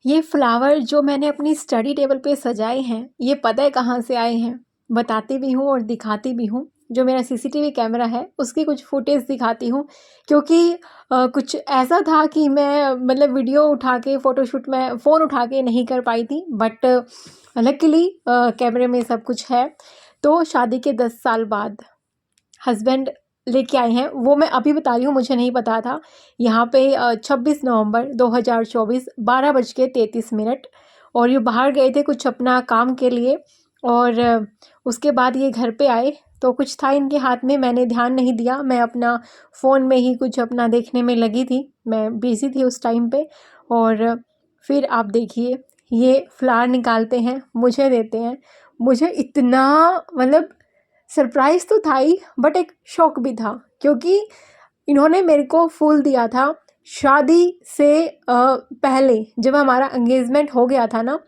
ये फ्लावर जो मैंने अपनी स्टडी टेबल पे सजाए हैं, ये पता है कहाँ से आए हैं? बताती भी हूँ और दिखाती भी हूँ। जो मेरा सीसीटीवी कैमरा है, उसकी कुछ फुटेज दिखाती हूँ क्योंकि कुछ ऐसा था कि मैं मतलब वीडियो उठा के फ़ोटोशूट में फ़ोन उठा के नहीं कर पाई थी, बट लकीली कैमरे में सब कुछ है। तो शादी के 10 साल बाद हस्बैंड लेके आए हैं, वो मैं अभी बता रही हूँ, मुझे नहीं पता था। यहाँ पे 26 नवंबर 2024 12:33 और ये बाहर गए थे कुछ अपना काम के लिए और उसके बाद ये घर पे आए तो कुछ था इनके हाथ में, मैंने ध्यान नहीं दिया। मैं अपना फ़ोन में ही कुछ अपना देखने में लगी थी, मैं बिज़ी थी उस टाइम पे। और फिर आप देखिए, ये फ्लावर निकालते हैं, मुझे देते हैं। मुझे इतना मतलब सरप्राइज़ तो था ही, बट एक शॉक भी था क्योंकि इन्होंने मेरे को फूल दिया था शादी से पहले। जब हमारा एंगेजमेंट हो गया था ना,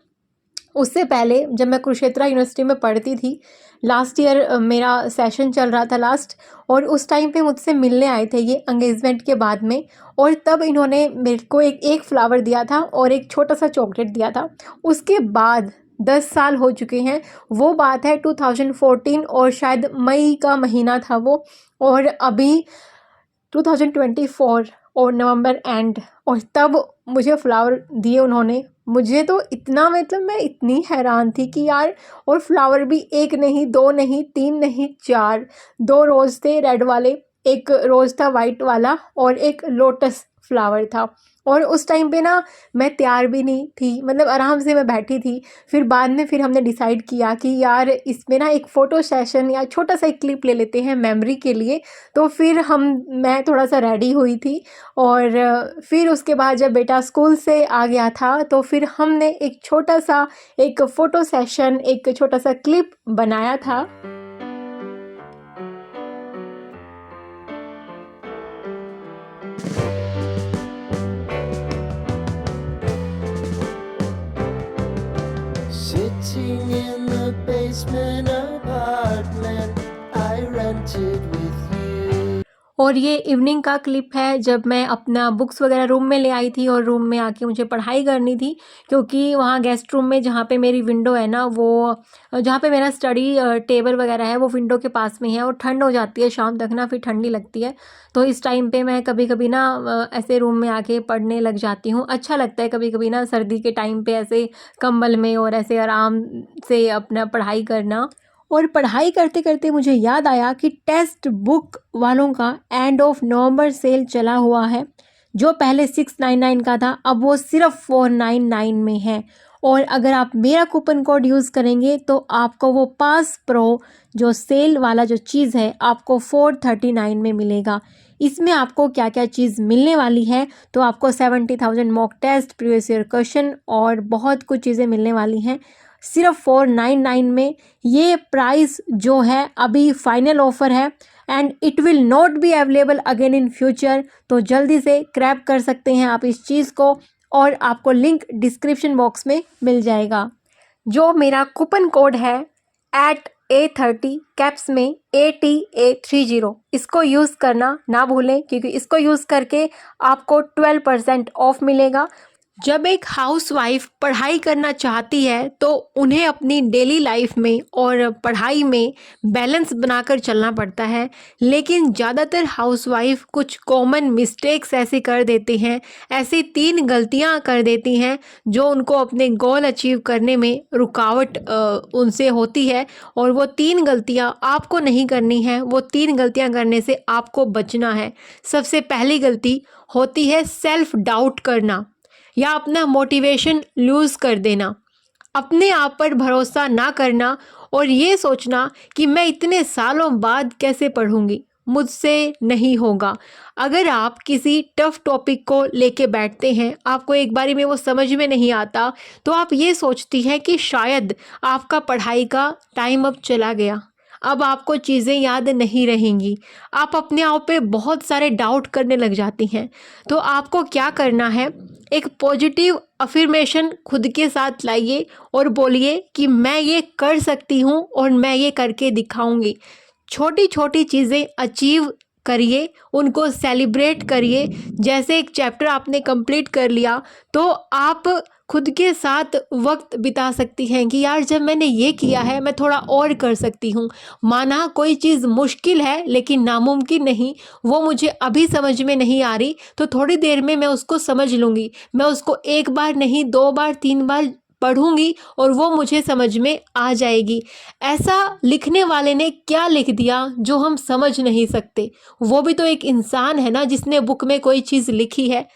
उससे पहले जब मैं कुरुक्षेत्र यूनिवर्सिटी में पढ़ती थी, लास्ट ईयर मेरा सेशन चल रहा था लास्ट, और उस टाइम पे मुझसे मिलने आए थे ये एंगेजमेंट के बाद में। और तब इन्होंने मेरे को एक फ्लावर दिया था और एक छोटा सा चॉकलेट दिया था। उसके बाद 10 साल हो चुके हैं। वो बात है 2014 और शायद मई का महीना था वो, और अभी 2024 और नवंबर एंड, और तब मुझे फ्लावर दिए उन्होंने। मुझे तो इतना मतलब मैं इतनी हैरान थी कि यार, और फ्लावर भी एक नहीं, दो नहीं, तीन नहीं, चार। दो रोज़ थे रेड वाले, एक रोज़ था वाइट वाला और एक लोटस फ्लावर था। और उस टाइम पे ना मैं तैयार भी नहीं थी, मतलब आराम से मैं बैठी थी। फिर बाद में फिर हमने डिसाइड किया कि यार इसमें ना एक फ़ोटो सेशन या छोटा सा एक क्लिप ले लेते हैं मेमोरी के लिए। तो फिर मैं थोड़ा सा रेडी हुई थी और फिर उसके बाद जब बेटा स्कूल से आ गया था तो फिर हमने एक छोटा सा एक फ़ोटो सेशन, एक छोटा सा क्लिप बनाया था। Sitting in the basement apartment I rented with you. और ये इवनिंग का क्लिप है जब मैं अपना बुक्स वगैरह रूम में ले आई थी और रूम में आके मुझे पढ़ाई करनी थी, क्योंकि वहाँ गेस्ट रूम में जहाँ पे मेरी विंडो है ना, वो जहाँ पे मेरा स्टडी टेबल वगैरह है वो विंडो के पास में है और ठंड हो जाती है शाम तक ना, फिर ठंडी लगती है। तो इस टाइम पे मैं कभी कभी ना ऐसे रूम में आके पढ़ने लग जाती हूँ। अच्छा लगता है कभी कभी ना सर्दी के टाइम पे ऐसे कंबल में और ऐसे आराम से अपना पढ़ाई करना। और पढ़ाई करते करते मुझे याद आया कि टेक्स्ट बुक वालों का एंड ऑफ नवंबर सेल चला हुआ है। जो पहले 699 का था, अब वो सिर्फ 499 में है। और अगर आप मेरा कूपन कोड यूज़ करेंगे तो आपको वो पास प्रो जो सेल वाला जो चीज़ है आपको 439 में मिलेगा। इसमें आपको क्या क्या चीज़ मिलने वाली है, तो आपको 70,000 mock test, previous year question और बहुत कुछ चीज़ें मिलने वाली हैं सिर्फ 499 में। ये प्राइस जो है अभी फाइनल ऑफर है and it will not be available again in future. तो जल्दी से क्रैब कर सकते हैं आप इस चीज़ को, और आपको लिंक डिस्क्रिप्शन बॉक्स में मिल जाएगा। जो मेरा कूपन कोड है @A30 कैप्स में ATA30, इसको यूज़ करना ना भूलें क्योंकि इसको यूज़ करके आपको 12% ऑफ मिलेगा। जब एक हाउसवाइफ पढ़ाई करना चाहती है तो उन्हें अपनी डेली लाइफ में और पढ़ाई में बैलेंस बनाकर चलना पड़ता है, लेकिन ज़्यादातर हाउसवाइफ कुछ कॉमन मिस्टेक्स ऐसे कर देते हैं, ऐसी 3 गलतियां कर देती हैं जो उनको अपने गोल अचीव करने में रुकावट उनसे होती है। और वो 3 गलतियां आपको नहीं करनी है, वो 3 गलतियां करने से आपको बचना है। सबसे पहली गलती होती है सेल्फ डाउट करना या अपना मोटिवेशन लूज़ कर देना, अपने आप पर भरोसा ना करना और ये सोचना कि मैं इतने सालों बाद कैसे पढ़ूंगी, मुझसे नहीं होगा। अगर आप किसी टफ टॉपिक को लेके बैठते हैं, आपको एक बारी में वो समझ में नहीं आता, तो आप ये सोचती हैं कि शायद आपका पढ़ाई का टाइम अब चला गया, अब आपको चीज़ें याद नहीं रहेंगी। आप अपने आप पे बहुत सारे डाउट करने लग जाती हैं। तो आपको क्या करना है, एक पॉजिटिव अफर्मेशन खुद के साथ लाइए और बोलिए कि मैं ये कर सकती हूँ और मैं ये करके दिखाऊंगी। छोटी छोटी चीज़ें अचीव करिए, उनको सेलिब्रेट करिए। जैसे एक चैप्टर आपने कंप्लीट कर लिया तो आप खुद के साथ वक्त बिता सकती हैं कि यार जब मैंने ये किया है मैं थोड़ा और कर सकती हूँ। माना कोई चीज़ मुश्किल है लेकिन नामुमकिन नहीं, वो मुझे अभी समझ में नहीं आ रही तो थोड़ी देर में मैं उसको समझ लूँगी। मैं उसको एक बार नहीं 2 बार 3 बार पढ़ूंगी और वो मुझे समझ में आ जाएगी। ऐसा लिखने वाले ने क्या लिख दिया जो हम समझ नहीं सकते? वो भी तो एक इंसान है ना जिसने बुक में कोई चीज़ लिखी है।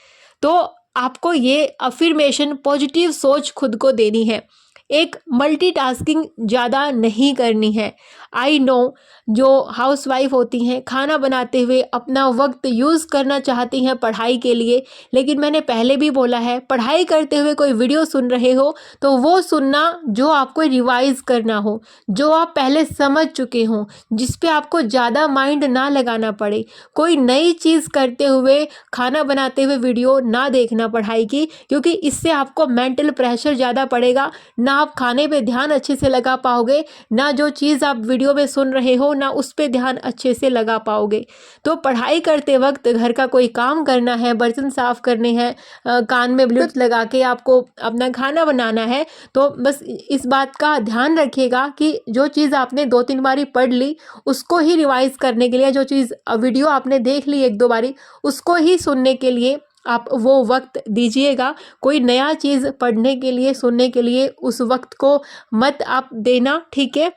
तो आपको ये अफर्मेशन पॉजिटिव सोच खुद को देनी है। एक मल्टीटास्किंग ज़्यादा नहीं करनी है। आई नो जो हाउसवाइफ होती हैं खाना बनाते हुए अपना वक्त यूज़ करना चाहती हैं पढ़ाई के लिए, लेकिन मैंने पहले भी बोला है पढ़ाई करते हुए कोई वीडियो सुन रहे हो तो वो सुनना जो आपको रिवाइज करना हो, जो आप पहले समझ चुके हों, जिस पे आपको ज़्यादा माइंड ना लगाना पड़े। कोई नई चीज़ करते हुए खाना बनाते हुए वीडियो ना देखना पढ़ाई की, क्योंकि इससे आपको मेंटल प्रेशर ज़्यादा पड़ेगा। ना आप खाने पे ध्यान अच्छे से लगा पाओगे, ना जो चीज़ आप वीडियो में सुन रहे हो ना उस पे ध्यान अच्छे से लगा पाओगे। तो पढ़ाई करते वक्त घर का कोई काम करना है, बर्तन साफ़ करने हैं, कान में ब्लूटूथ लगा के आपको अपना खाना बनाना है, तो बस इस बात का ध्यान रखिएगा कि जो चीज़ आपने 2-3 बारी पढ़ ली उसको ही रिवाइज़ करने के लिए, जो चीज़ वीडियो आपने देख ली 1-2 बारी उसको ही सुनने के लिए आप वो वक्त दीजिएगा। कोई नया चीज़ पढ़ने के लिए, सुनने के लिए उस वक्त को मत आप देना, ठीक है?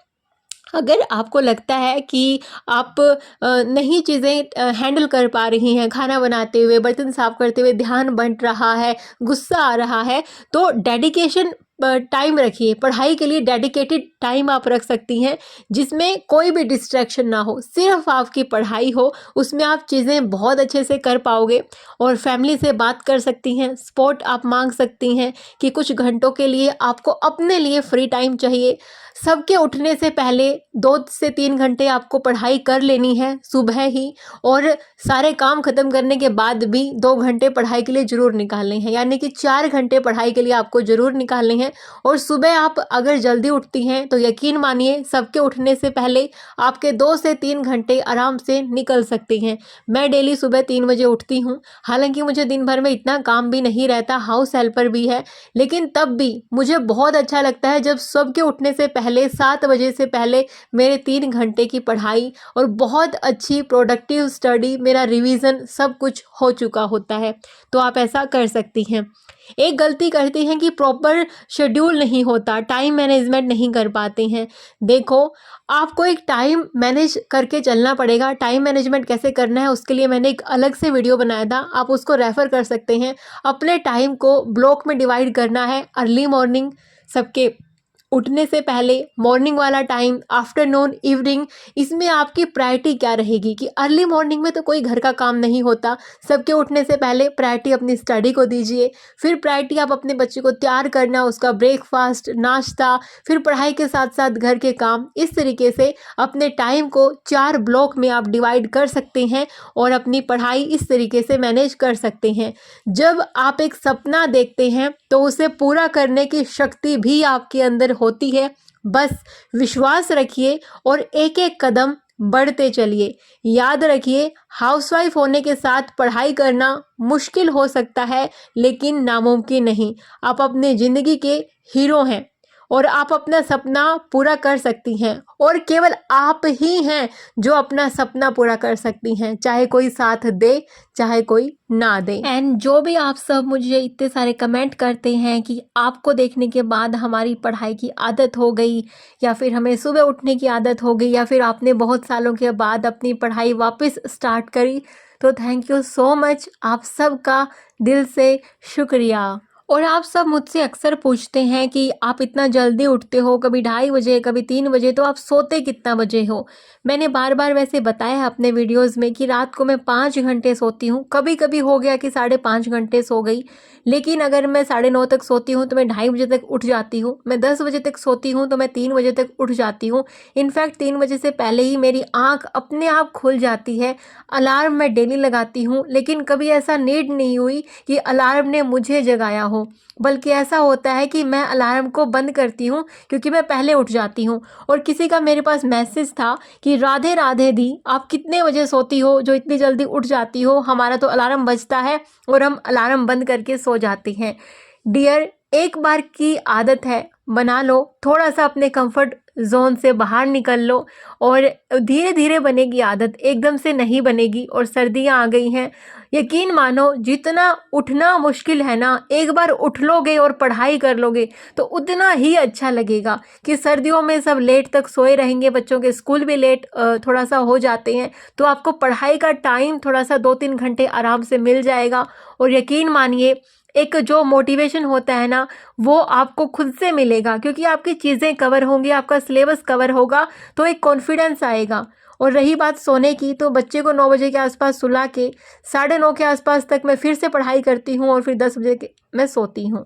अगर आपको लगता है कि आप नहीं चीज़ें हैंडल कर पा रही हैं, खाना बनाते हुए, बर्तन साफ़ करते हुए ध्यान बँट रहा है, गुस्सा आ रहा है, तो डेडिकेशन टाइम रखिए। पढ़ाई के लिए डेडिकेटेड टाइम आप रख सकती हैं जिसमें कोई भी डिस्ट्रैक्शन ना हो, सिर्फ आपकी पढ़ाई हो। उसमें आप चीज़ें बहुत अच्छे से कर पाओगे और फैमिली से बात कर सकती हैं, सपोर्ट आप मांग सकती हैं कि कुछ घंटों के लिए आपको अपने लिए फ्री टाइम चाहिए। सबके उठने से पहले 2 से 3 घंटे आपको पढ़ाई कर लेनी है सुबह ही, और सारे काम ख़त्म करने के बाद भी 2 घंटे पढ़ाई के लिए ज़रूर निकालने हैं, यानी कि 4 घंटे पढ़ाई के लिए आपको ज़रूर निकालने हैं। और सुबह आप अगर जल्दी उठती हैं तो यकीन मानिए सबके उठने से पहले आपके 2 से 3 घंटे आराम से निकल सकते हैं। मैं डेली सुबह 3 बजे उठती हूँ, हालांकि मुझे दिन भर में इतना काम भी नहीं रहता, हाउस हेल्पर भी है, लेकिन तब भी मुझे बहुत अच्छा लगता है जब सबके उठने से पहले 7 बजे से पहले मेरे 3 घंटे की पढ़ाई और बहुत अच्छी प्रोडक्टिव स्टडी, मेरा रिवीजन सब कुछ हो चुका होता है। तो आप ऐसा कर सकती हैं। एक गलती करती हैं कि प्रॉपर शेड्यूल नहीं होता, टाइम मैनेजमेंट नहीं कर पाते हैं। देखो, आपको एक टाइम मैनेज करके चलना पड़ेगा। टाइम मैनेजमेंट कैसे करना है उसके लिए मैंने एक अलग से वीडियो बनाया था, आप उसको रेफ़र कर सकते हैं। अपने टाइम को ब्लॉक में डिवाइड करना है। अर्ली मॉर्निंग सबके उठने से पहले, मॉर्निंग वाला टाइम, आफ्टरनून, इवनिंग, इसमें आपकी प्रायोरिटी क्या रहेगी कि अर्ली मॉर्निंग में तो कोई घर का काम नहीं होता, सबके उठने से पहले प्रायोरिटी अपनी स्टडी को दीजिए। फिर प्रायोरिटी आप अपने बच्चे को तैयार करना, उसका ब्रेकफास्ट, नाश्ता, फिर पढ़ाई के साथ साथ घर के काम। इस तरीके से अपने टाइम को 4 ब्लॉक में आप डिवाइड कर सकते हैं और अपनी पढ़ाई इस तरीके से मैनेज कर सकते हैं। जब आप एक सपना देखते हैं तो उसे पूरा करने की शक्ति भी आपके अंदर होती है। बस विश्वास रखिए और एक एक कदम बढ़ते चलिए। याद रखिए, हाउसवाइफ होने के साथ पढ़ाई करना मुश्किल हो सकता है लेकिन नामुमकिन नहीं। आप अपने ज़िंदगी के हीरो हैं और आप अपना सपना पूरा कर सकती हैं, और केवल आप ही हैं जो अपना सपना पूरा कर सकती हैं, चाहे कोई साथ दे चाहे कोई ना दे। एंड जो भी आप सब मुझे इतने सारे कमेंट करते हैं कि आपको देखने के बाद हमारी पढ़ाई की आदत हो गई, या फिर हमें सुबह उठने की आदत हो गई, या फिर आपने बहुत सालों के बाद अपनी पढ़ाई वापस स्टार्ट करी, तो थैंक यू सो मच। आप सबका दिल से शुक्रिया। और आप सब मुझसे अक्सर पूछते हैं कि आप इतना जल्दी उठते हो, कभी 2:30 बजे, कभी 3 बजे, तो आप सोते कितना बजे हो? मैंने बार बार वैसे बताया है अपने वीडियोस में कि रात को मैं 5 घंटे सोती हूँ। कभी कभी हो गया कि 5.5 घंटे सो गई, लेकिन अगर मैं 9:30 तक सोती हूँ तो मैं 2:30 बजे तक उठ जाती हूँ। मैं 10 बजे तक सोती हूँ तो मैं 3 बजे तक उठ जाती हूँ। इनफैक्ट 3 बजे से पहले ही मेरी आँख अपने आप खुल जाती है। अलार्म मैं डेली लगाती हूँ, लेकिन कभी ऐसा नीड नहीं हुई कि अलार्म ने मुझे जगाया हो। हो, बल्कि ऐसा होता है कि मैं अलार्म को बंद करती हूँ क्योंकि मैं पहले उठ जाती हूँ। और किसी का मेरे पास मैसेज था कि राधे राधे दी, आप कितने बजे सोती हो जो इतनी जल्दी उठ जाती हो? हमारा तो अलार्म बजता है और हम अलार्म बंद करके सो जाते हैं। डियर, एक बार की आदत है, बना लो, थोड़ा सा अपने कंफर्ट जोन से बाहर निकल लो और धीरे धीरे बनेगी आदत, एकदम से नहीं बनेगी। और सर्दियाँ आ गई हैं, यकीन मानो जितना उठना मुश्किल है ना, एक बार उठ लोगे और पढ़ाई कर लोगे तो उतना ही अच्छा लगेगा। कि सर्दियों में सब लेट तक सोए रहेंगे, बच्चों के स्कूल भी लेट थोड़ा सा हो जाते हैं, तो आपको पढ़ाई का टाइम थोड़ा सा 2-3 घंटे आराम से मिल जाएगा। और यकीन मानिए, एक जो मोटिवेशन होता है ना, वो आपको खुद से मिलेगा क्योंकि आपकी चीज़ें कवर होंगी, आपका सिलेबस कवर होगा, तो एक कॉन्फिडेंस आएगा। और रही बात सोने की, तो बच्चे को 9 बजे के आसपास सुला के 9:30 के आसपास तक मैं फिर से पढ़ाई करती हूँ और फिर 10 बजे के मैं सोती हूँ।